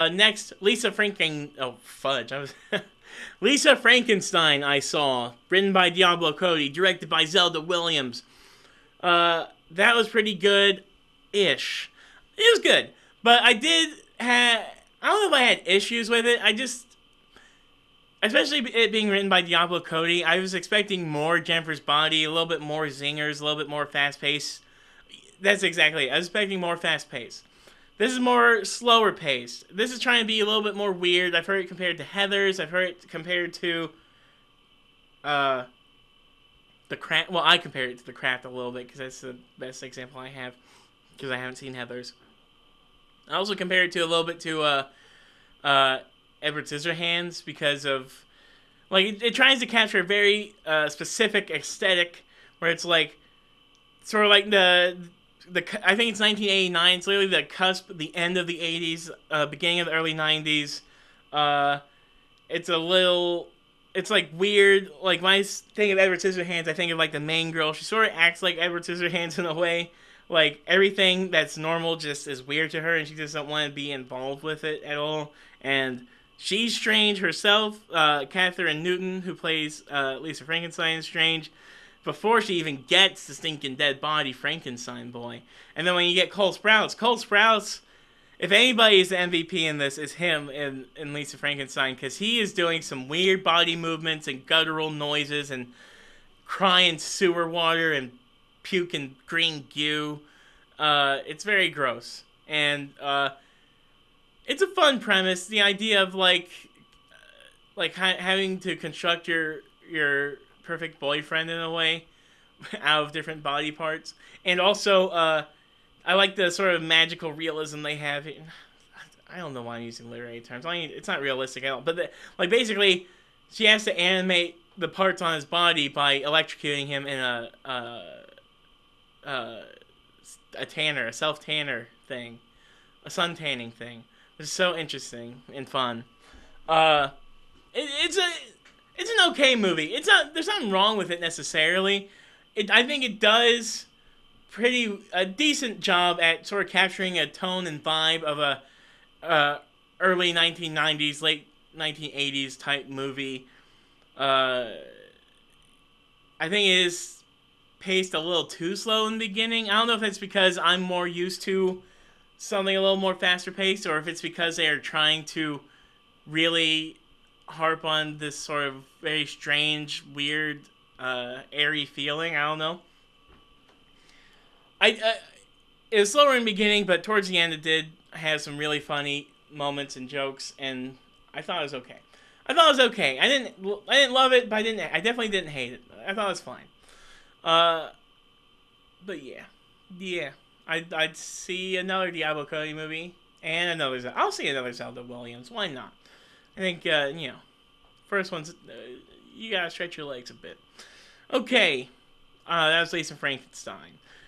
Next, Oh, fudge. Lisa Frankenstein, I saw. Written by Diablo Cody. Directed by Zelda Williams. That was pretty good ish. It was good. But I did have. I don't know if I had issues with it. I just. Especially it being written by Diablo Cody, I was expecting more Jennifer's Body, a little bit more zingers, a little bit more fast paced. That's exactly it. I was expecting more fast paced. This is more slower paced. This is trying to be a little bit more weird. I've heard it compared to Heather's. I've heard it compared to uh the Craft. Well, I compared it to the Craft a little bit because that's the best example I have because I haven't seen Heather's. I also compared it to a little bit to uh Edward Scissorhands because of like it tries to capture a very specific aesthetic where it's like sort of like the I think it's 1989. It's literally the cusp, the end of the 80s, beginning of the early 90s. Uh, it's a little, it's like weird. Like when I think of Edward Scissorhands, I think of like the main girl. She sort of acts like Edward Scissorhands in a way. Like everything that's normal just is weird to her, and she just doesn't want to be involved with it at all. And she's strange herself. Catherine Newton, who plays Lisa Frankenstein, is strange before she even gets the stinking dead body Frankenstein boy. And then when you get Cole Sprouse, if anybody is the MVP in this, is him in Lisa Frankenstein because he is doing some weird body movements and guttural noises and crying sewer water and puking green goo. It's very gross. And it's a fun premise. The idea of having to construct your perfect boyfriend in a way out of different body parts, and also I like the sort of magical realism they have. I don't know why I'm using literary terms. I mean, it's not realistic at all. But like basically, she has to animate the parts on his body by electrocuting him in a, a tanner, a self tanner thing, a sun tanning thing, which is so interesting and fun. Uh, it's a it's an okay movie. It's not there's nothing wrong with it necessarily. I think it does pretty a decent job at sort of capturing a tone and vibe of a early 1990s, late 1980s type movie. Uh, I think it is paced a little too slow in the beginning. I don't know if it's because I'm more used to something a little more faster paced, or if it's because they are trying to really harp on this sort of very strange, weird, airy feeling. I don't know. I it was slower in the beginning, but towards the end it did have some really funny moments and jokes, and I thought it was okay. I thought it was okay. I didn't love it, but I definitely didn't hate it. I thought it was fine. Uh, but yeah, yeah. I'd see another Diablo Cody movie and another. I'll see another Zelda Williams. Why not? I think first one's you gotta stretch your legs a bit. Okay, that was Lisa Frankenstein.